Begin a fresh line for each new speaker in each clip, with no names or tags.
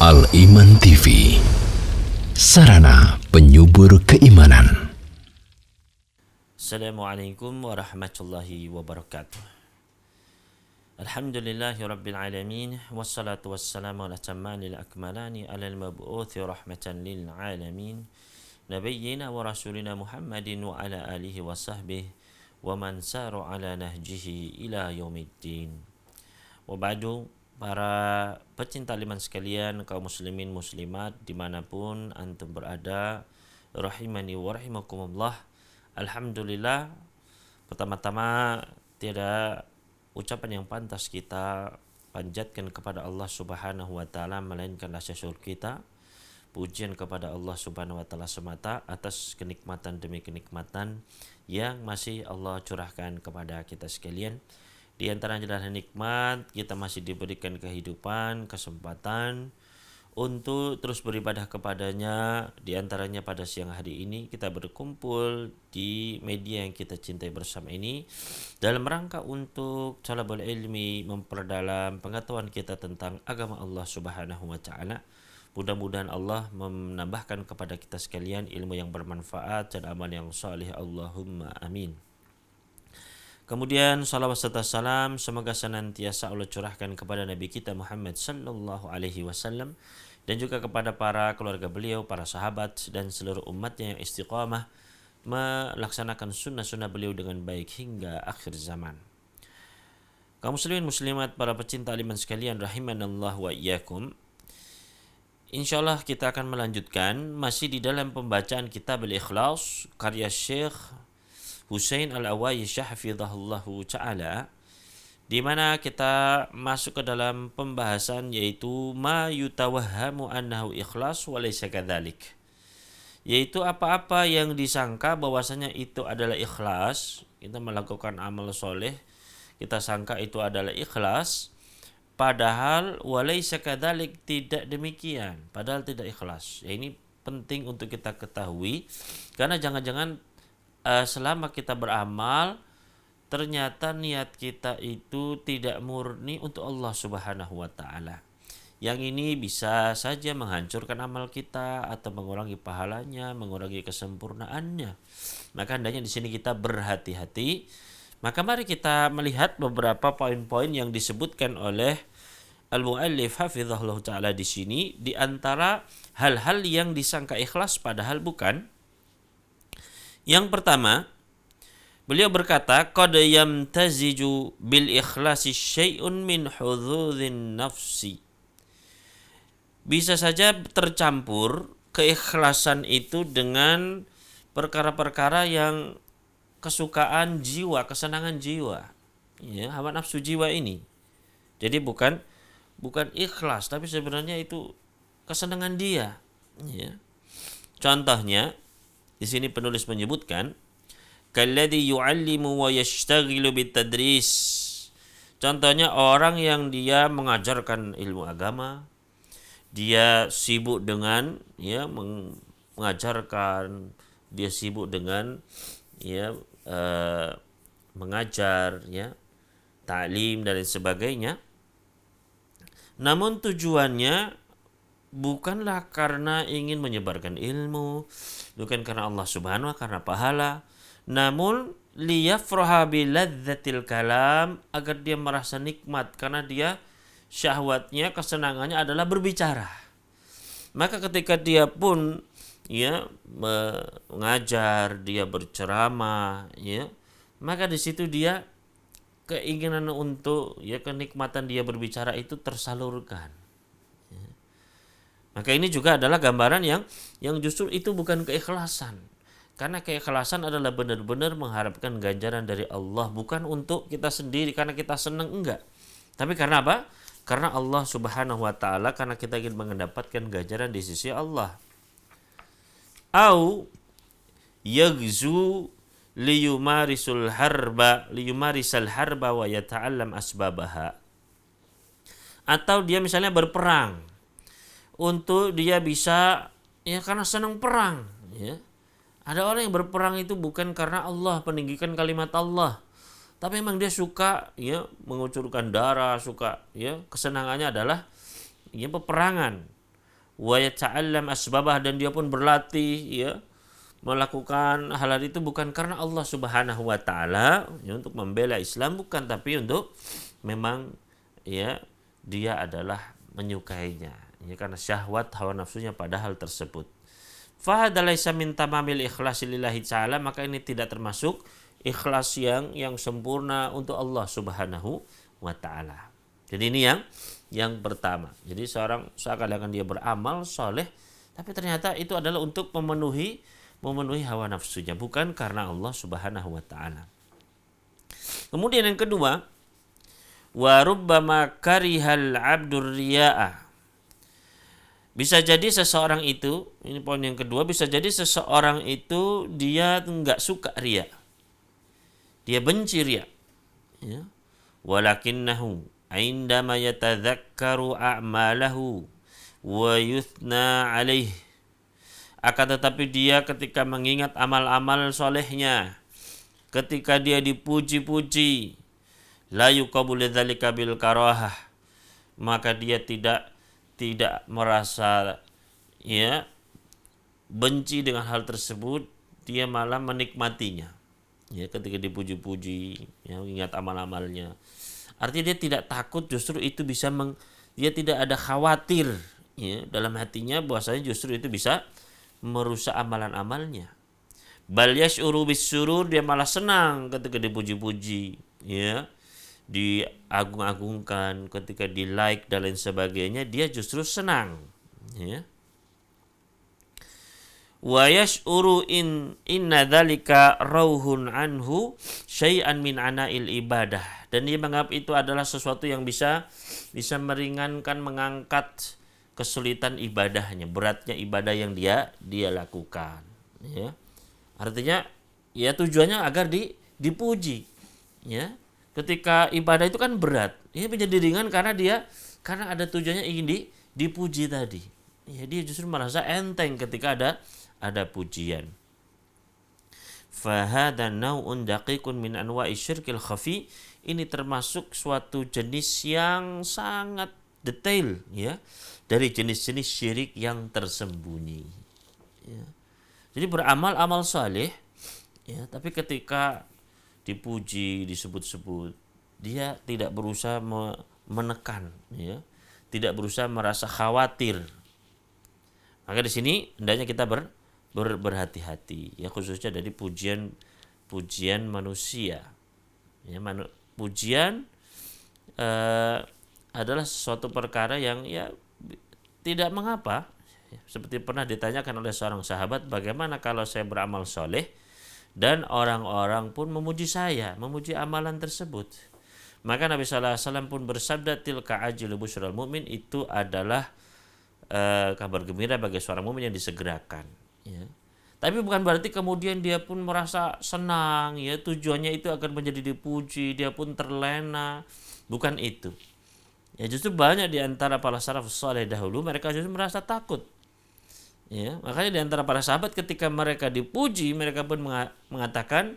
Al-Iman TV, sarana penyubur keimanan.
Assalamualaikum warahmatullahi wabarakatuh. Alhamdulillahi rabbil alamin, wassalatu wassalamu ala tammanil akmalani ala al-mab'uthi rahmatan lil alamin, nabiyyina wa rasulina Muhammadin wa ala alihi wa sahbihi wa man saru ala nahjihi ila yaumiddin. Wa ba'du, para pecinta iman sekalian, kaum muslimin muslimat dimanapun antum berada, rahimani wa rahimakumullah. Alhamdulillah, pertama-tama tiada ucapan yang pantas kita panjatkan kepada Allah Subhanahu wa taala melainkan rasa syukur kita. Pujian kepada Allah Subhanahu wa taala semata atas kenikmatan demi kenikmatan yang masih Allah curahkan kepada kita sekalian. Di antara adalah nikmat kita masih diberikan kehidupan, kesempatan untuk terus beribadah kepadanya. Di antaranya pada siang hari ini kita berkumpul di media yang kita cintai bersama ini dalam rangka untuk talabul ilmi, memperdalam pengetahuan kita tentang agama Allah Subhanahu wa taala. Mudah-mudahan Allah menambahkan kepada kita sekalian ilmu yang bermanfaat dan amal yang salih. Allahumma amin. Kemudian salawat serta salam semoga senantiasa Allah curahkan kepada Nabi kita Muhammad sallallahu alaihi wasallam dan juga kepada para keluarga beliau, para sahabat dan seluruh umatnya yang istiqamah melaksanakan sunnah-sunnah beliau dengan baik hingga akhir zaman. Kaum muslimin muslimat, para pecinta iman sekalian, rahimanallah wa iyyakum. Insyaallah kita akan melanjutkan masih di dalam pembacaan kitab Al-Ikhlas karya Syekh Husain Al-Awaisyah hafizahullahu ta'ala, di mana kita masuk ke dalam pembahasan yaitu ma yutawahhamu annahu ikhlas wa laysa kadzalik, yaitu apa-apa yang disangka bahwasanya itu adalah ikhlas. Kita melakukan amal soleh, kita sangka itu adalah ikhlas, padahal wa laysa kadzalik, tidak demikian, padahal tidak ikhlas. Ya, ini penting untuk kita ketahui, karena jangan-jangan selama kita beramal ternyata niat kita itu tidak murni untuk Allah Subhanahu wa taala. Yang ini bisa saja menghancurkan amal kita atau mengurangi pahalanya, mengurangi kesempurnaannya. Maka hendaknya di sini kita berhati-hati. Maka mari kita melihat beberapa poin-poin yang disebutkan oleh al-muallif hafizahullah taala di sini, di antara hal-hal yang disangka ikhlas padahal bukan. Yang pertama, beliau berkata, qad yamtaziju bil ikhlasi syai'un min hudzudzin nafsi. Bisa saja tercampur keikhlasan itu dengan perkara-perkara yang kesukaan jiwa, kesenangan jiwa. Ya, hawa nafsu jiwa ini. Jadi bukan ikhlas, tapi sebenarnya itu kesenangan dia. Ya. Contohnya, di sini penulis menyebutkan kalladzi yu'allimu wa yashtaghilu bitadris. Contohnya orang yang dia mengajarkan ilmu agama, dia sibuk dengan mengajarkan, dia sibuk dengan mengajar, ta'lim dan lain sebagainya. Namun tujuannya bukanlah karena ingin menyebarkan ilmu, bukan karena Allah Subhanahu wa karena pahala, namun liyafraha biladzatil kalam, agar dia merasa nikmat karena dia syahwatnya, kesenangannya adalah berbicara. Maka ketika dia pun mengajar, dia berceramah, maka di situ dia keinginan untuk kenikmatan dia berbicara itu tersalurkan. Maka ini juga adalah gambaran yang justru itu bukan keikhlasan. Karena keikhlasan adalah benar-benar mengharapkan ganjaran dari Allah, bukan untuk kita sendiri karena kita senang, enggak. Tapi karena apa? Karena Allah Subhanahu wa taala, karena kita ingin mendapatkan ganjaran di sisi Allah. Au yaghzu liyumarisal harba wa yata'allam asbabaha. Atau dia misalnya berperang untuk dia bisa karena senang perang. Ada orang yang berperang itu bukan karena Allah, peninggikan kalimat Allah, tapi memang dia suka mengucurkan darah, suka kesenangannya adalah peperangan. wa yata'allam asbabah, dan dia pun berlatih ya melakukan hal itu bukan karena Allah Subhanahu wa taala ya, untuk membela Islam, bukan, tapi untuk memang ya dia adalah menyukainya ya, karena syahwat hawa nafsunya pada hal tersebut. Fa hadza laisa min tamamil ikhlasi lillahi ta'ala, maka ini tidak termasuk ikhlas yang sempurna untuk Allah Subhanahu wa taala. Jadi ini yang pertama. Jadi seakan-akan dia beramal soleh, tapi ternyata itu adalah untuk memenuhi hawa nafsunya, bukan karena Allah Subhanahu wa taala. Kemudian yang kedua, wa rubbama karihal 'abdur riya'a. Bisa jadi seseorang itu, ini poin yang kedua, bisa jadi seseorang itu dia enggak suka riya. Dia benci riya. Ya. Walakinnahu indama yatadzakkaru a'malahu wa yuthna alaih. Akan tetapi dia ketika mengingat amal-amal solehnya, ketika dia dipuji-puji, la yuqabulu dzalika bil karahah, maka dia tidak merasa ya benci dengan hal tersebut, dia malah menikmatinya. Ya, ketika dipuji-puji, ya, ingat amal-amalnya. Artinya dia tidak takut, justru itu bisa dia tidak ada khawatir ya dalam hatinya bahwasanya justru itu bisa merusak amalan-amalnya. Bal yash'uru bis-surur, dia malah senang ketika dipuji-puji, ya, diagung-agungkan, ketika di like dan lain sebagainya, dia justru senang ya. Wa yash'uru inna dzalika rauhun anhu syai'an min ana'il ibadah, dan dia menganggap itu adalah sesuatu yang bisa meringankan, mengangkat kesulitan ibadahnya, beratnya ibadah yang dia lakukan ya. Artinya ya tujuannya agar dipuji ya. Ketika ibadah itu kan berat, ini menjadi ringan karena ada tujuannya ingin dipuji tadi. Ya, dia justru merasa enteng ketika ada pujian. Fahadha naw'un daqiqun min anwa'i syirkil khafi. Ini termasuk suatu jenis yang sangat detail ya dari jenis-jenis syirik yang tersembunyi. Ya. Jadi beramal amal saleh ya, tapi ketika dipuji, disebut-sebut, dia tidak berusaha menekan ya, tidak berusaha merasa khawatir. Maka di sini hendaknya kita berhati-hati ya, khususnya dari pujian manusia ya. Pujian adalah suatu perkara yang ya tidak mengapa. Seperti pernah ditanyakan oleh seorang sahabat, bagaimana kalau saya beramal soleh dan orang-orang pun memuji saya, memuji amalan tersebut. Maka Nabi SAW pun bersabda, tilka ajilu busyral mu'min, itu adalah kabar gembira bagi seorang mukmin yang disegerakan ya. Tapi bukan berarti kemudian dia pun merasa senang ya, tujuannya itu akan menjadi dipuji, dia pun terlena, bukan itu ya. Justru banyak di antara para salafus saleh dahulu mereka justru merasa takut ya. Makanya di antara para sahabat ketika mereka dipuji, mereka pun mengatakan,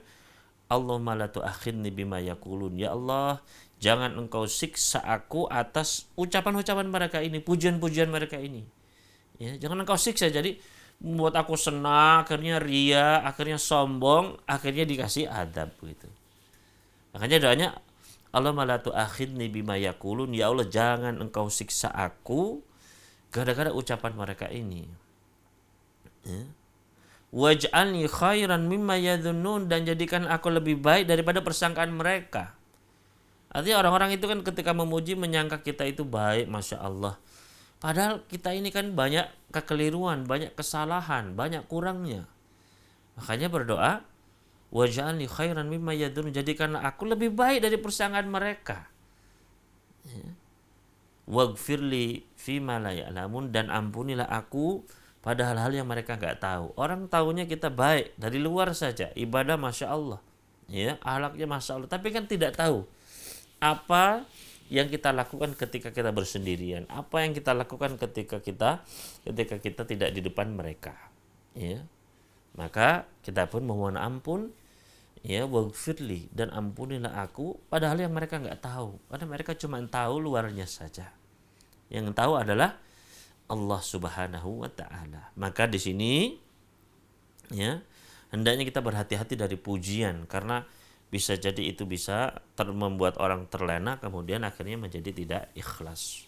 Allahumma la tu'akhidni bima yaqulun, ya Allah, jangan engkau siksa aku atas ucapan-ucapan mereka ini, pujian-pujian mereka ini ya. Jangan engkau siksa, jadi membuat aku senang, akhirnya ria, akhirnya sombong, akhirnya dikasih adab gitu. Makanya doanya, Allahumma la tu'akhidni bima yaqulun, ya Allah, jangan engkau siksa aku gara-gara ucapan mereka ini ya. Waj'alni khairan mimma yadhunnun, dan jadikan aku lebih baik daripada persangkaan mereka. Artinya orang-orang itu kan ketika memuji menyangka kita itu baik, Masya Allah. Padahal kita ini kan banyak kekeliruan, banyak kesalahan, banyak kurangnya. Makanya berdoa, waj'alni khairan mimma yadhunnun, jadikanlah aku lebih baik dari persangkaan mereka ya. Waghfirli fima la ya'lamun, dan ampunilah aku pada hal-hal yang mereka nggak tahu. Orang tahunya kita baik dari luar saja, ibadah Masya Allah ya, akhlaknya Masya Allah, tapi kan tidak tahu apa yang kita lakukan ketika kita bersendirian, apa yang kita lakukan ketika kita tidak di depan mereka ya. Maka kita pun memohon ampun ya, waghfirli, dan ampunilah aku pada hal yang mereka nggak tahu, karena mereka cuma tahu luarnya saja. Yang tahu adalah Allah Subhanahu wa taala. Maka di sini ya, hendaknya kita berhati-hati dari pujian karena bisa jadi itu bisa membuat orang terlena kemudian akhirnya menjadi tidak ikhlas.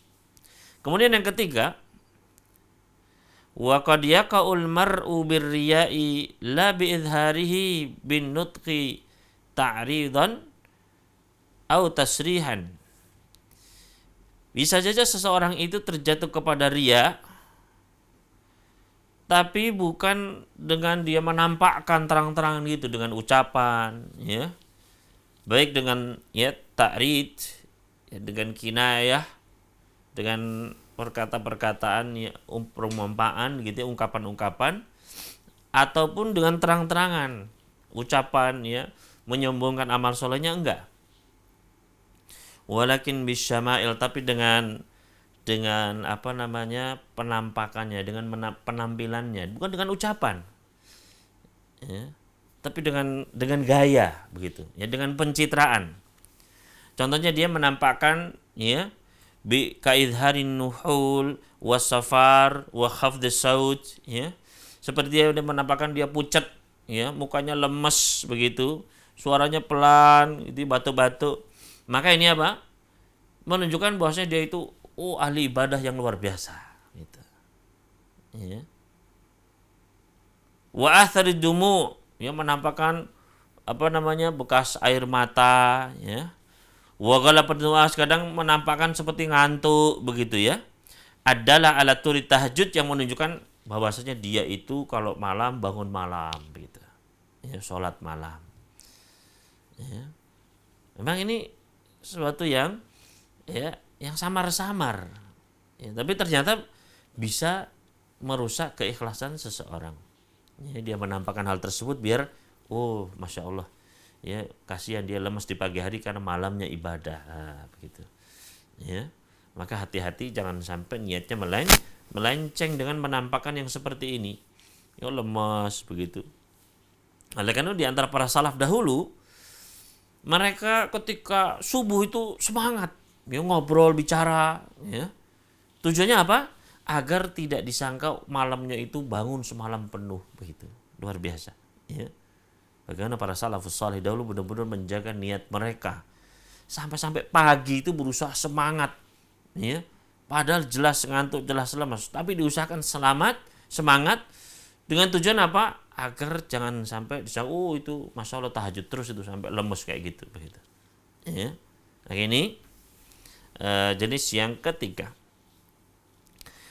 Kemudian yang ketiga, wa qad yaqa'ul mar'u birriya'i la bi'idharihi bin nutqi ta'ridan au tasrihan. Bisa saja seseorang itu terjatuh kepada riya, tapi bukan dengan dia menampakkan terang-terangan gitu dengan ucapan, ya, baik dengan ya ta'rid, ya, dengan kinayah, dengan perkata-perkataan ya, perumpamaan gitu, ya, ungkapan-ungkapan, ataupun dengan terang-terangan ucapan ya menyombongkan amal solehnya, enggak. Walakin bisyama'il, tapi dengan apa namanya penampakannya, dengan penampilannya, bukan dengan ucapan, ya, tapi dengan gaya begitu, ya, dengan pencitraan. Contohnya dia menampakkan ya bi kaidharin nuhul wasafar wa khafdis saut, ya, seperti dia menampakkan dia pucat, ya, mukanya lemes begitu, suaranya pelan, itu batuk-batuk. Maka ini apa? Menunjukkan bahwasanya dia itu ahli ibadah yang luar biasa gitu. Ya. Wa atharid dumu, ya, menampakkan apa namanya bekas air mata, ya. Wa ghalabat nu'as, kadang menampakkan seperti ngantuk begitu, ya. Adalah alat turi tahajud, yang menunjukkan bahwasanya dia itu kalau malam bangun malam begitu. Ya, sholat malam. Ya. Memang ini sesuatu yang ya yang samar-samar, ya, tapi ternyata bisa merusak keikhlasan seseorang. Ya, dia menampakkan hal tersebut biar masya Allah, ya, kasihan dia lemes di pagi hari karena malamnya ibadah, begitu, ya. Maka hati-hati jangan sampai niatnya melenceng dengan menampakkan yang seperti ini, ya, lemas begitu. Oleh karena di antara para salaf dahulu, mereka ketika subuh itu semangat, ya, ngobrol, bicara, ya. Tujuannya apa? Agar tidak disangka malamnya itu bangun semalam penuh begitu. Luar biasa, ya. Bagaimana para salafus salih dahulu benar-benar menjaga niat mereka. Sampai pagi itu berusaha semangat, ya. Padahal jelas ngantuk, jelas lemas, tapi diusahakan semangat dengan tujuan apa? Agar jangan sampai disangka itu masya Allah tahajud terus itu sampai lemes kayak gitu begitu, ya. Nah, ini jenis yang ketiga.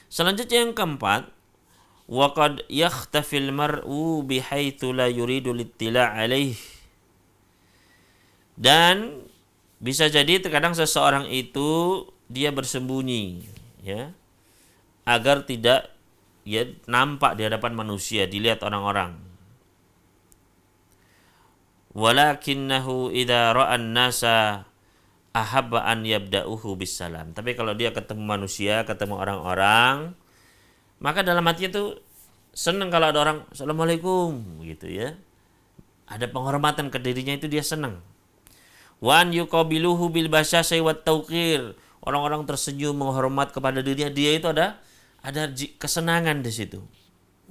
Selanjutnya yang keempat, wa qad yakhtafil mar'u bihaitsu la yuridu littila' alaih. Dan bisa jadi terkadang seseorang itu dia bersembunyi, ya, agar tidak ya nampak di hadapan manusia, dilihat orang-orang. Walakinnahu idza ra'an nasa ahabba an yabda'uhu bisalam. Tapi kalau dia ketemu manusia, ketemu orang-orang, maka dalam hatinya tuh senang kalau ada orang assalamualaikum gitu, ya. Ada penghormatan ke dirinya, itu dia senang. Wa an yuqabiluhu bil basyasyi wat tauqir. Orang-orang tersenyum menghormat kepada dirinya, dia itu ada kesenangan di situ,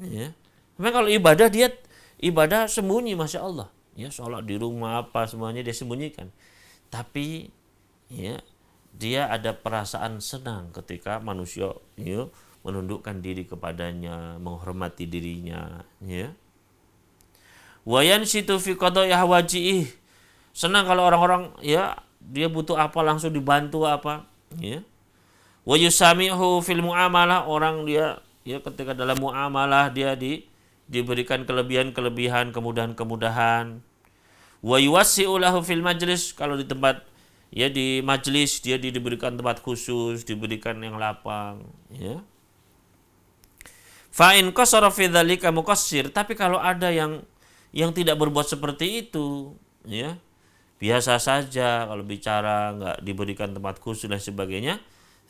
ya. Memang kalau dia ibadah sembunyi, masya Allah, ya, sholat di rumah apa semuanya dia sembunyikan, tapi ya dia ada perasaan senang ketika manusia, ya, menundukkan diri kepadanya, menghormati dirinya, ya. Wa yansitu fi qada'i hawajihi, senang kalau orang-orang ya dia butuh apa langsung dibantu apa, ya. Wa yusami'hu fil muamalah, orang dia ya ketika dalam muamalah dia diberikan kelebihan-kelebihan, kemudahan-kemudahan. Wa yuwassi'u lahu fil majlis, kalau di tempat ya di majlis dia diberikan tempat khusus, diberikan yang lapang, ya. Fa in qasara fi dzalika muqassir, tapi kalau ada yang tidak berbuat seperti itu, ya, biasa saja kalau bicara enggak diberikan tempat khusus dan sebagainya,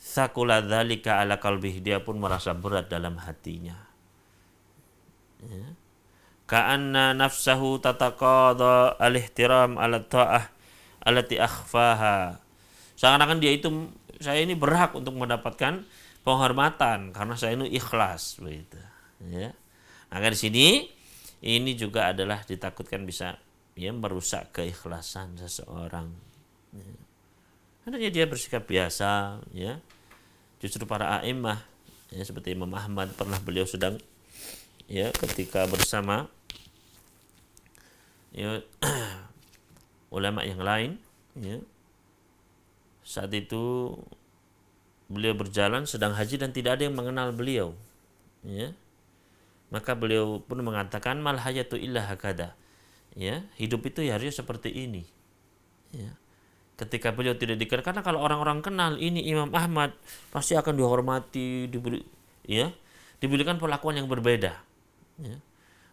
sakula dzalika ala qalbih, dia pun merasa berat dalam hatinya, ya. Ka'anna nafsahu tataqadha al-ihtiram ala ta'ah allati akhfaha, seakan-akan dia itu, saya ini berhak untuk mendapatkan penghormatan karena saya ini ikhlas begitu ya. Maka di sini ini juga adalah ditakutkan bisa ya merusak keikhlasan seseorang ya. Hendaknya dia bersikap biasa ya. Justru para a'immah ya, seperti Imam Ahmad pernah beliau sedang ya ketika bersama ya ulama yang lain ya. Saat itu beliau berjalan sedang haji dan tidak ada yang mengenal beliau ya. Maka beliau pun mengatakan mal hayatu illa hakada ya, hidup itu ya harusnya seperti ini ya. Ketika beliau tidak dikenal, karena kalau orang-orang kenal ini Imam Ahmad pasti akan dihormati, diberikan perlakuan yang berbeda ya.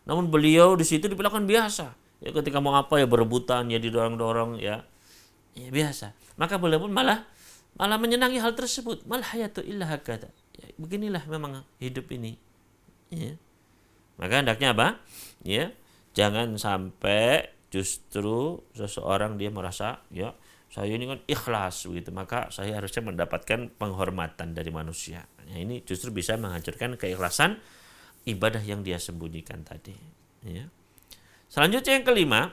Namun beliau di situ diperlakukan biasa ya, ketika mau apa ya berebutan ya, didorong-dorong ya biasa. Maka beliau pun malah menyenangi hal tersebut. Mal hayatu illa hakada ya, beginilah memang hidup ini ya. Maka hendaknya apa ya, jangan sampai justru seseorang dia merasa ya saya ini kan ikhlas begitu, maka saya harusnya mendapatkan penghormatan dari manusia. Nah, ini justru bisa menghancurkan keikhlasan ibadah yang dia sembunyikan tadi ya. Selanjutnya yang kelima,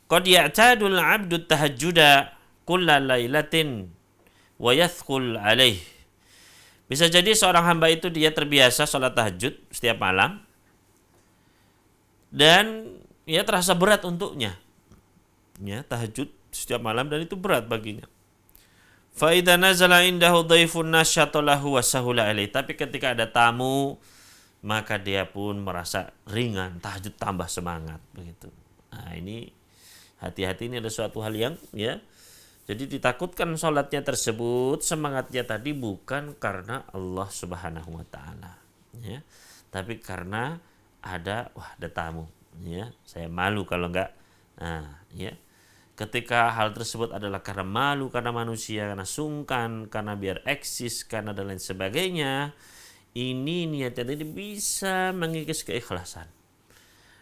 qad ya'tadul 'abdu tahajjuda kulla lailatin wa yathqul 'alaih. Bisa jadi seorang hamba itu dia terbiasa sholat tahajud setiap malam dan ya terasa berat untuknya ya, tahajud setiap malam dan itu berat baginya. Fa idza nazala indahu dhaifun nasyata lahu wa sahula alaihi. Tapi ketika ada tamu maka dia pun merasa ringan, tahajud tambah semangat begitu. Nah, ini hati-hati, ini ada suatu hal yang ya, jadi ditakutkan sholatnya tersebut semangatnya tadi bukan karena Allah Subhanahu wa taala ya, tapi karena ada tamu ya, saya malu kalau enggak. Nah, ya. Ketika hal tersebut adalah karena malu, karena manusia, karena sungkan, karena biar eksis, karena dan lain sebagainya, ini niatnya tadi bisa mengikis keikhlasan.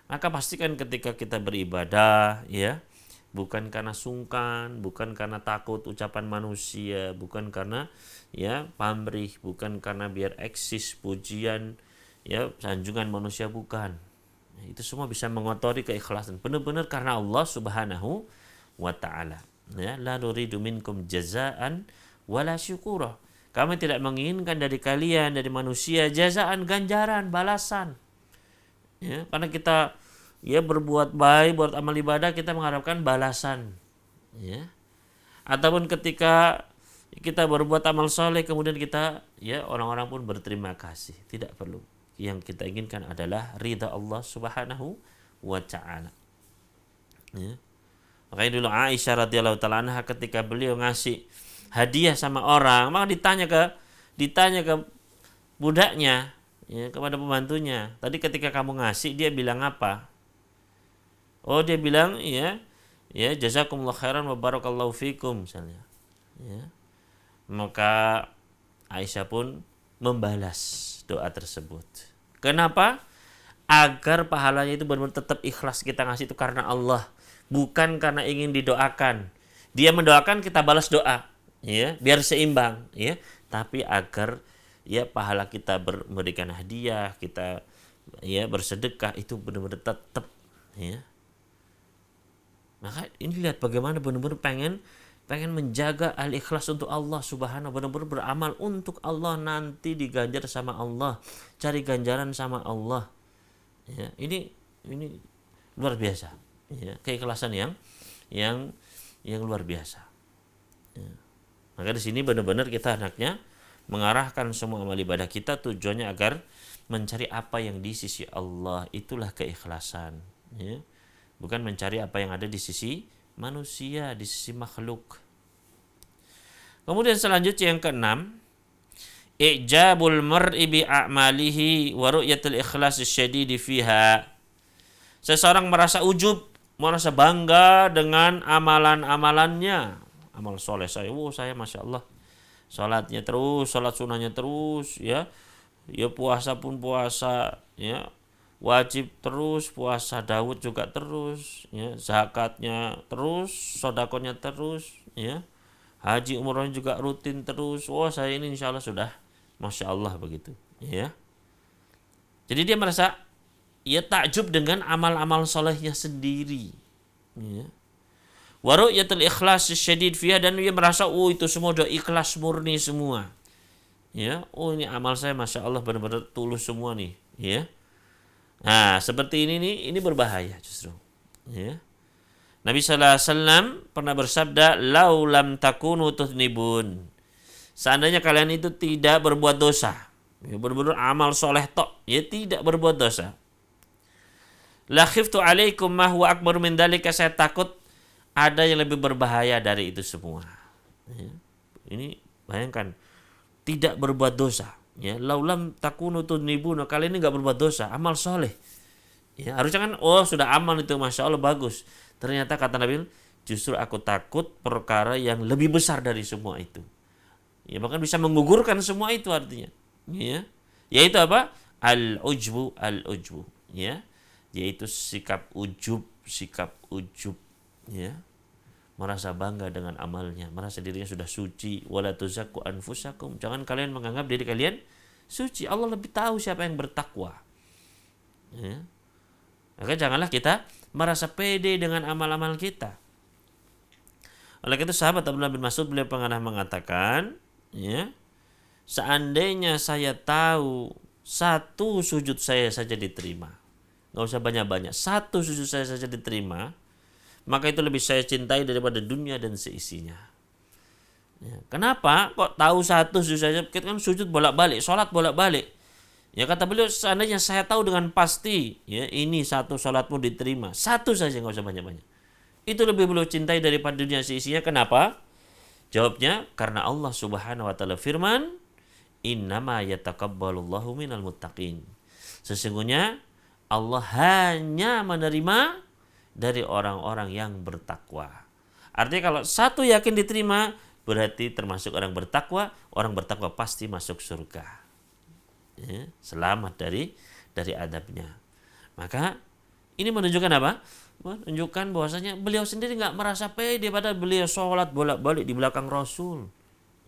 Maka pastikan ketika kita beribadah ya, bukan karena sungkan, bukan karena takut ucapan manusia, bukan karena ya pamrih, bukan karena biar eksis pujian ya sanjungan manusia, bukan. Nah, itu semua bisa mengotori keikhlasan. Benar-benar karena Allah Subhanahu wa ta'ala ya. La nuridu minkum jazaan wala syukura. Kami tidak menginginkan dari kalian, dari manusia, jazaan, ganjaran, balasan ya. Karena kita ya berbuat baik, buat amal ibadah, kita mengharapkan balasan ya. Ataupun ketika kita berbuat amal soleh kemudian kita ya orang-orang pun berterima kasih, tidak perlu. Yang kita inginkan adalah ridha Allah Subhanahu wa ta'ala ya. Makanya dulu Aisyah radhiyallahu ta'ala anha ketika beliau ngasih hadiah sama orang, maka ditanya ke budaknya ya, kepada pembantunya, tadi ketika kamu ngasih dia bilang apa? Oh, dia bilang ya jazakumullah khairan wa barakallahu fikum misalnya ya. Maka Aisyah pun membalas doa tersebut. Kenapa? Agar pahalanya itu benar-benar tetap ikhlas, kita ngasih itu karena Allah, bukan karena ingin didoakan. Dia mendoakan, kita balas doa ya, biar seimbang ya. Tapi agar ya pahala kita memberikan hadiah, kita ya bersedekah itu benar-benar tetap ya. Maka ini lihat bagaimana benar-benar pengen menjaga al-ikhlas untuk Allah Subhanahu, benar-benar beramal untuk Allah, nanti diganjar sama Allah, cari ganjaran sama Allah. Ya, ini luar biasa. Ya, keikhlasan yang luar biasa. Ya. Maka di sini benar-benar kita hendaknya mengarahkan semua amal ibadah kita tujuannya agar mencari apa yang di sisi Allah, itulah keikhlasan. Ya. Bukan mencari apa yang ada di sisi manusia, di sisi makhluk. Kemudian selanjutnya yang keenam, i'jabul mar'i bi a'malihi wa ru'yatul ikhlas syadidi fiha. Seseorang merasa ujub, merasa bangga dengan amalan-amalannya. Amal soleh saya Masya Allah, salatnya terus, salat sunnahnya terus ya puasa pun puasa ya, wajib terus, puasa Daud juga terus ya, zakatnya terus, sodakonya terus ya, haji umrohnya juga rutin terus. Oh, saya ini insya Allah sudah masya Allah begitu, ya. Jadi dia merasa ia takjub dengan amal-amal solehnya sendiri, ya. Wa ru'yatul ikhlas syadid fiha, dan dia merasa itu semua udah ikhlas murni semua. Ya, ini amal saya masya Allah benar-benar tulus semua nih, ya. Nah, seperti ini nih, ini berbahaya justru, ya. Nabi sallallahu alaihi wasallam pernah bersabda, "Lau lam takunu tuznibun." Seandainya kalian itu tidak berbuat dosa, ya, benar-benar amal soleh tok, ya, tidak berbuat dosa. La khiftu alaikum ma huwa akbar min dzalika, saya takut ada yang lebih berbahaya dari itu semua. Ya. Ini bayangkan, tidak berbuat dosa, ya. Laulam takunu tuznibun, kalian ini enggak berbuat dosa, amal soleh. Ya, harusnya kan sudah amal itu masya Allah bagus. Ternyata kata Nabi, justru aku takut perkara yang lebih besar dari semua itu. Ya, bahkan bisa menggugurkan semua itu artinya. Ya. Yaitu apa? Al-ujbu, ya. Yaitu sikap ujub, ya. Merasa bangga dengan amalnya, merasa dirinya sudah suci. Wala tuzakku anfusakum, jangan kalian menganggap diri kalian suci. Allah lebih tahu siapa yang bertakwa. Ya. Maka janganlah kita merasa pede dengan amal-amal kita. Oleh itu sahabat Abdullah bin Mas'ud beliau pernah mengatakan, ya, seandainya saya tahu satu sujud saya saja diterima, nggak usah banyak-banyak, satu sujud saya saja diterima, maka itu lebih saya cintai daripada dunia dan seisinya. Ya, kenapa? Kok tahu satu sujud saja? Kita kan sujud bolak-balik, sholat bolak-balik. Ya, kata beliau, seandainya saya tahu dengan pasti, ya, ini satu salatmu diterima, satu saja, nggak usah banyak-banyak, itu lebih beliau cintai daripada dunia seisinya. Kenapa? Jawabnya, karena Allah Subhanahu wa taala firman, innama yataqabbalullahu minal muttaqin. Sesungguhnya Allah hanya menerima dari orang-orang yang bertakwa. Artinya kalau satu yakin diterima, berarti termasuk orang bertakwa. Orang bertakwa pasti masuk surga. Ya, selamat dari adabnya. Maka ini menunjukkan apa? Menunjukkan bahwasanya beliau sendiri nggak merasa pede, padahal beliau sholat bolak-balik di belakang Rasul,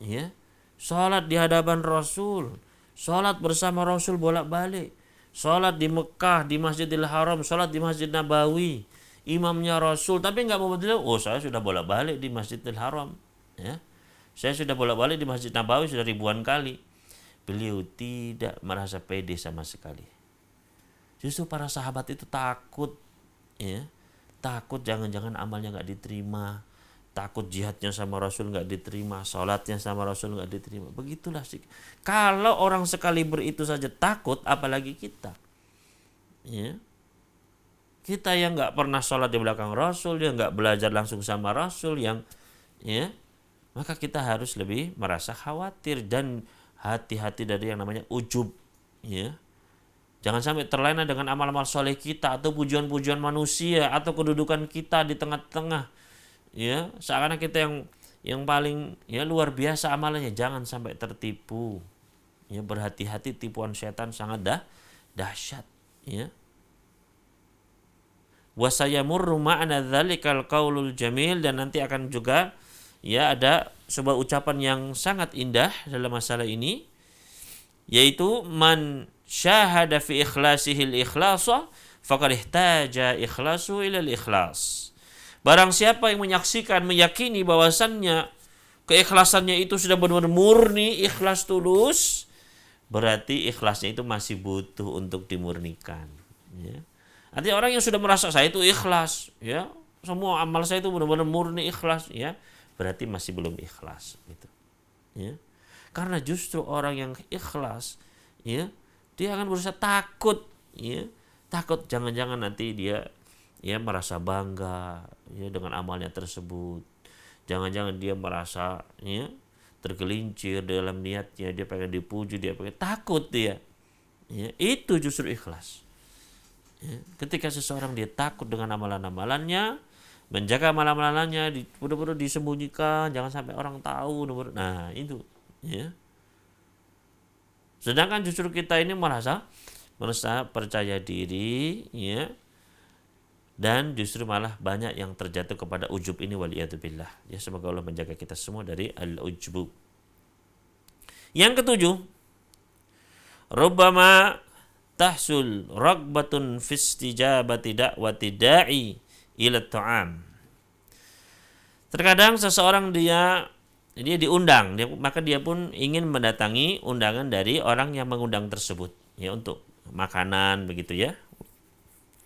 ya, sholat di hadapan Rasul, sholat bersama Rasul bolak-balik, sholat di Mekah di Masjidil Haram, sholat di Masjid Nabawi, imamnya Rasul, tapi nggak mau beliau, saya sudah bolak-balik di Masjidil Haram, ya, saya sudah bolak-balik di Masjid Nabawi sudah ribuan kali. Beliau tidak merasa pede sama sekali. Justru para sahabat itu takut, ya, takut jangan-jangan amalnya nggak diterima, takut jihadnya sama Rasul nggak diterima, sholatnya sama Rasul nggak diterima. Begitulah sih. Kalau orang sekali itu saja takut, apalagi kita, ya. Kita yang nggak pernah sholat di belakang Rasul, yang nggak belajar langsung sama Rasul, yang, ya, maka kita harus lebih merasa khawatir dan hati-hati dari yang namanya ujub, ya. Jangan sampai terlena dengan amal-amal soleh kita atau pujian-pujian manusia atau kedudukan kita di tengah-tengah, ya, seakan kita yang paling, ya, luar biasa amalannya. Jangan sampai tertipu, ya. Berhati-hati, tipuan setan sangat dahsyat, ya. Wa sayamurru ma'ana dzalikal qaulul jamil, dan nanti akan juga, ya, ada sebuah ucapan yang sangat indah dalam masalah ini, yaitu man syahada fi ikhlasihil ikhlasa faqad ihtaja ikhlasu ilal ikhlas. Barang siapa yang menyaksikan, meyakini bahwasannya keikhlasannya itu sudah benar-benar murni, ikhlas tulus, berarti ikhlasnya itu masih butuh untuk dimurnikan, ya. Artinya orang yang sudah merasa saya itu ikhlas, ya, semua amal saya itu benar-benar murni ikhlas, ya, berarti masih belum ikhlas, gitu, ya. Karena justru orang yang ikhlas, ya, dia akan berusaha takut, ya, takut jangan-jangan nanti dia, ya, merasa bangga, ya, dengan amalnya tersebut. Jangan-jangan dia merasa, ya, tergelincir dalam niatnya, dia pengen dipuji, dia pengen, takut dia, ya, itu justru ikhlas, ya. Ketika seseorang dia takut dengan amalan-amalannya, menjaga amalan-amalannya, benar-benar disembunyikan, jangan sampai orang tahu, nah itu, ya. Sedangkan justru kita ini merasa percaya diri, ya, dan justru malah banyak yang terjatuh kepada ujub ini, waliyadzubillah. Ya, semoga Allah menjaga kita semua dari al-ujbu. Yang ketujuh, rubbama tahsul ragbatun fi istijabati da'wati da'i ila ta'am. Terkadang seseorang dia diundang, maka dia pun ingin mendatangi undangan dari orang yang mengundang tersebut, ya, untuk makanan begitu ya.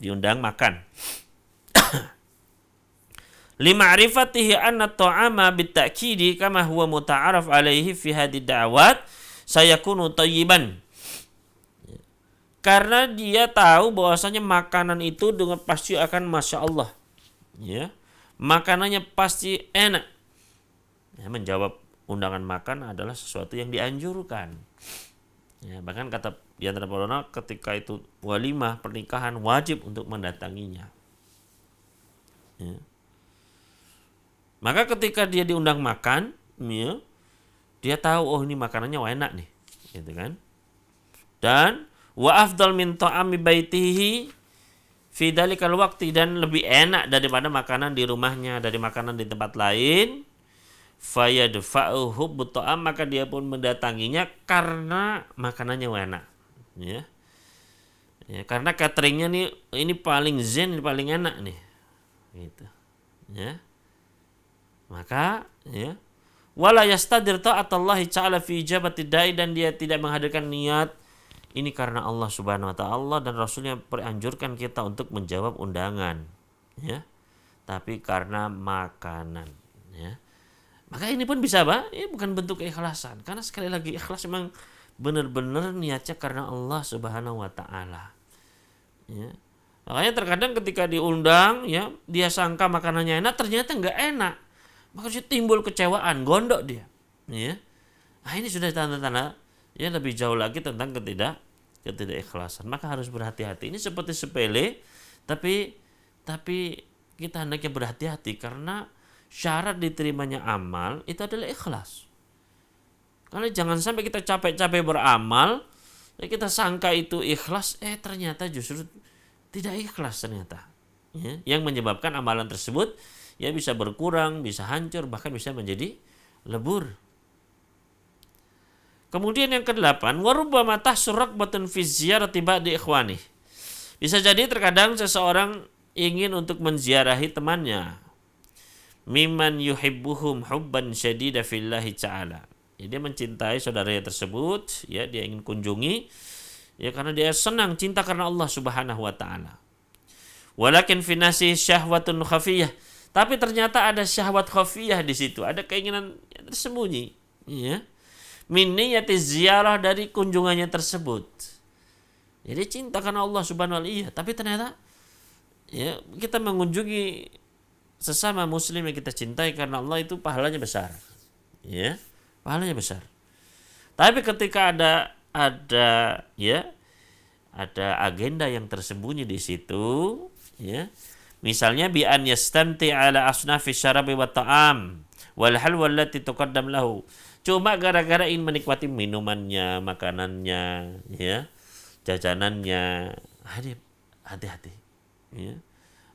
Diundang makan. Lima'rifatihi anna ta'ama bitta'kidi kama huwa muta'araf alaihi fi hadhihi da'wat sayakunu thayyiban. Karena dia tahu bahwasanya makanan itu dengan pasti akan masya Allah, ya, makanannya pasti enak. Ya, menjawab undangan makan adalah sesuatu yang dianjurkan. Ya, bahkan kata di antara para ulama, ketika itu walimah pernikahan wajib untuk mendatanginya. Ya. Maka ketika dia diundang makan, ya, dia tahu oh ini makanannya enak nih, gitu kan? Dan wa afdal min ta'ami baitihi fi dalikal waqti, dan lebih enak daripada makanan di rumahnya dari makanan di tempat lain. Fayadfa'u hubbu ta'am, maka dia pun mendatanginya karena makanannya enak, ya. Ya, karena cateringnya nih ini paling zen, ini paling enak nih, gitu, ya. Maka, ya, wala yastadir ta'atallahi ta'ala fi ijabati da'i, dan dia tidak menghadirkan niat ini karena Allah Subhanahu wa ta'ala dan Rasulnya beranjurkan kita untuk menjawab undangan, ya, tapi karena makanan, ya. Maka ini pun bisa bukan bentuk keikhlasan, karena sekali lagi ikhlas memang benar-benar niatnya karena Allah Subhanahu wa ta'ala, ya. Makanya terkadang ketika diundang, ya, dia sangka makanannya enak, ternyata nggak enak, maka timbul kecewaan, gondok dia, ya. Nah, ini sudah tanda-tanda, ya, lebih jauh lagi tentang ketidakikhlasan. Maka harus berhati-hati. Ini seperti sepele, tapi kita hendaknya berhati-hati karena syarat diterimanya amal itu adalah ikhlas. Karena jangan sampai kita capek-capek beramal, ya, kita sangka itu ikhlas, ternyata justru tidak ikhlas ternyata, ya, yang menyebabkan amalan tersebut, ya, bisa berkurang, bisa hancur, bahkan bisa menjadi lebur. Kemudian yang ke-8, warubbama tahsurrak batun fi ziyarati ba'di ikhwani. Bisa jadi terkadang seseorang ingin untuk menziarahi temannya, mimman yuhibbuhum hubban syadida fillahi ta'ala. Ya, dia mencintai saudaranya tersebut, ya, dia ingin kunjungi, ya, karena dia senang, cinta karena Allah Subhanahu wa ta'ala. Walakin fi nasi syahwatun khafiyah, tapi ternyata ada syahwat khafiyah di situ, ada keinginan tersembunyi, ya, min niyati ziarah, dari kunjungannya tersebut. Jadi cinta karena Allah Subhanahu wa ta'ala, iya, tapi ternyata, ya, kita mengunjungi sesama muslim yang kita cintai karena Allah itu pahalanya besar, ya, pahalanya besar. Tapi ketika ada agenda yang tersembunyi di situ, ya, misalnya bi an yastanti ala asnafi syarabi wa ta'am wal halwa allati tuqaddam lahu, cuma gara-gara ingin menikmati minumannya, makanannya, ya, jajanannya, hati-hati, ya.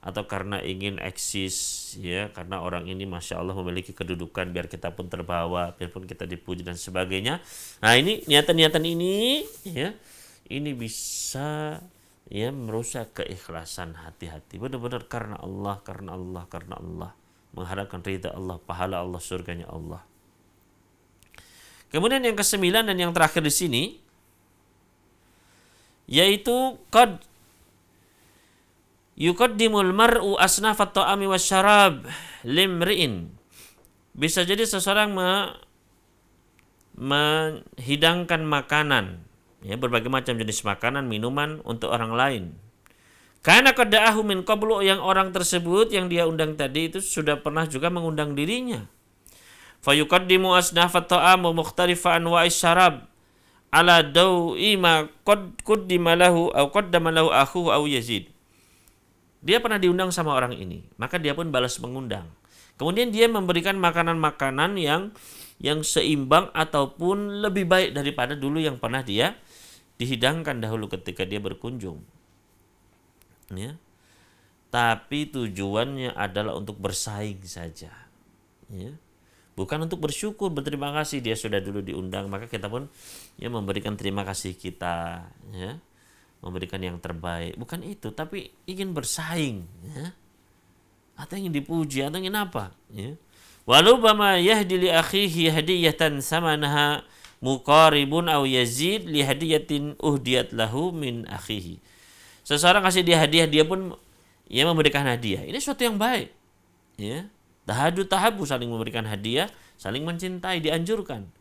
Atau karena ingin eksis, ya, karena orang ini masya Allah memiliki kedudukan, biar kita pun terbawa, biarpun kita dipuji dan sebagainya. Nah, ini niatan-niatan ini, ya, ini bisa, ya, merusak keikhlasan. Hati-hati, benar-benar karena Allah, mengharapkan ridha Allah, pahala Allah, surganya Allah. Kemudian yang ke-9 dan yang terakhir di sini, yaitu qad yuqaddimul mar'u asnafat ta'ami wasyarab limri'in. Bisa jadi seseorang menghidangkan makanan, ya, berbagai macam jenis makanan, minuman untuk orang lain. Karena qada'ahu min qablu, yang orang tersebut yang dia undang tadi itu sudah pernah juga mengundang dirinya. Fa yuqaddimu asnafat ta'am wa mukhtalifa anwa'is syarab ala dawi ma qaddima lahu aw qaddama lahu akhuhu aw Yazid. Dia pernah diundang sama orang ini, maka dia pun balas mengundang. Kemudian dia memberikan makanan-makanan yang seimbang ataupun lebih baik daripada dulu yang pernah dia dihidangkan dahulu ketika dia berkunjung. Ya. tapi tujuannya adalah untuk bersaing saja, ya. Bukan untuk bersyukur, berterima kasih dia sudah dulu diundang, maka kita pun ya memberikan terima kasih kita, ya, memberikan yang terbaik. Bukan itu, tapi ingin bersaing, ya, atau ingin dipuji, atau ingin apa, ya. Walubama yahdi li akhihi hadiyatan samanaha muqaribun aw yazid li hadiyatin uhdiyat lahu min akhihi. Seseorang kasih dia hadiah, dia pun ya memberikan hadiah. Ini suatu yang baik, ya. Tahabu, saling memberikan hadiah, saling mencintai, dianjurkan.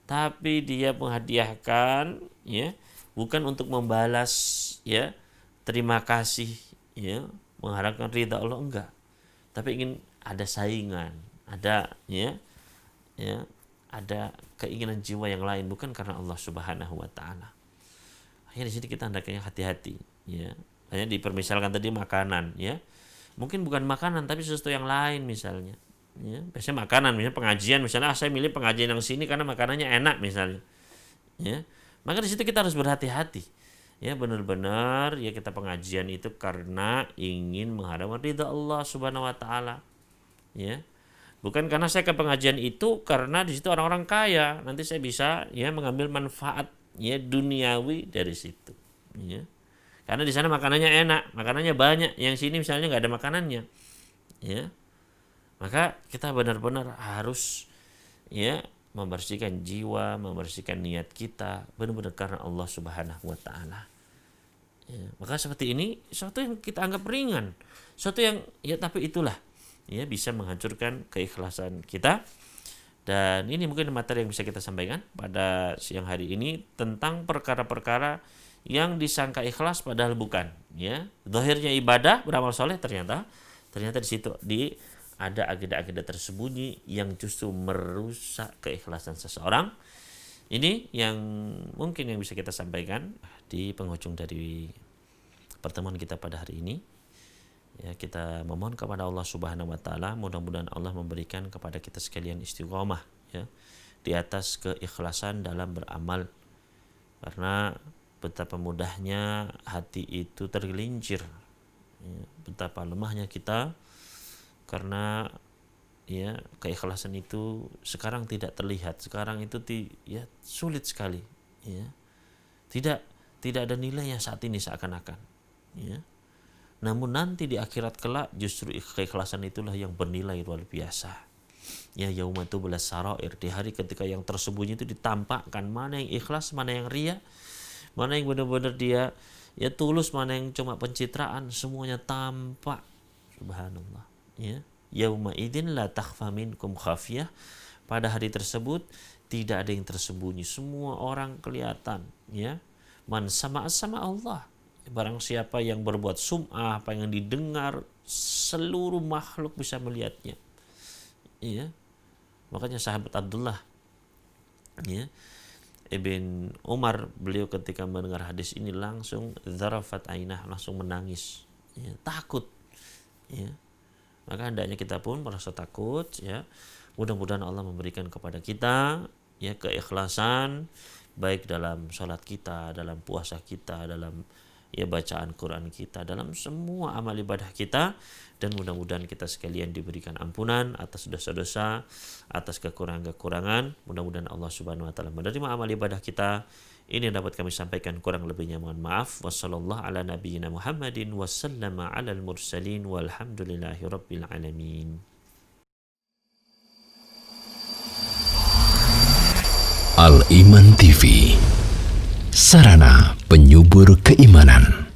Tapi dia menghadiahkan, ya, bukan untuk membalas, ya, terima kasih, ya, mengharapkan ridha Allah, enggak. Tapi ingin ada saingan, ada, ya, ada keinginan jiwa yang lain, bukan karena Allah Subhanahu wa taala. Akhirnya di sini kita hendaknya hati-hati, ya. Hanya dipermisalkan tadi makanan, ya. Mungkin bukan makanan tapi sesuatu yang lain misalnya, ya. Biasanya makanan, misalnya pengajian, misalnya saya milih pengajian yang sini karena makanannya enak misalnya, ya. Maka di situ kita harus berhati-hati, ya, benar-benar ya kita pengajian itu karena ingin mengharapkan ridha Allah Subhanahu wa taala, ya. Bukan karena saya ke pengajian itu karena di situ orang-orang kaya, nanti saya bisa ya mengambil manfaat ya duniawi dari situ, ya. Karena di sana makanannya enak, makanannya banyak. Yang sini misalnya nggak ada makanannya, ya. Maka kita benar-benar harus ya membersihkan jiwa, membersihkan niat kita benar-benar karena Allah Subhanahu wa taala. Ya, maka seperti ini sesuatu yang kita anggap ringan, sesuatu yang ya tapi itulah ya bisa menghancurkan keikhlasan kita. Dan ini mungkin materi yang bisa kita sampaikan pada siang hari ini tentang perkara-perkara yang disangka ikhlas padahal bukan, ya. Zahirnya ibadah, beramal soleh, ternyata di situ ada agenda-agenda tersembunyi yang justru merusak keikhlasan seseorang. Ini yang mungkin yang bisa kita sampaikan di penghujung dari pertemuan kita pada hari ini. Ya, kita memohon kepada Allah Subhanahu wa taala, mudah-mudahan Allah memberikan kepada kita sekalian istiqomah, ya, di atas keikhlasan dalam beramal. Karena betapa mudahnya hati itu tergelincir, ya, betapa lemahnya kita karena ya keikhlasan itu sekarang tidak terlihat, sekarang itu ya sulit sekali, ya. Tidak ada nilainya saat ini seakan-akan, ya. Namun nanti di akhirat kelak justru keikhlasan itulah yang bernilai luar biasa. Ya, yauma tublas sarair, di hari ketika yang tersembunyi itu ditampakkan, mana yang ikhlas, mana yang riya, mana yang benar-benar dia ya tulus, mana yang cuma pencitraan, semuanya tampak. Subhanallah, ya. Yauma idzin la takhfa minkum khafiyah, pada hari tersebut tidak ada yang tersembunyi, semua orang kelihatan, ya. Man sama Allah, barang siapa yang berbuat sum'ah, apa yang didengar, seluruh makhluk bisa melihatnya, ya. Makanya sahabat Abdullah, ya, Ibn Umar, beliau ketika mendengar hadis ini langsung zarafat ainah, langsung menangis, ya, takut, ya. Maka hendaknya kita pun merasa takut, ya. Mudah-mudahan Allah memberikan kepada kita ya keikhlasan, baik dalam sholat kita, dalam puasa kita, dalam ya bacaan Quran kita, dalam semua amal ibadah kita. Dan mudah-mudahan kita sekalian diberikan ampunan atas dosa-dosa, atas kekurangan-kekurangan. Mudah-mudahan Allah Subhanahu wa taala menerima amal ibadah kita. Ini yang dapat kami sampaikan, kurang lebihnya mohon maaf. Wassallallahu ala nabiyyina Muhammadin wasallama alal mursalin walhamdulillahi rabbil alamin.
Al-Iman TV, sarana penyubur keimanan.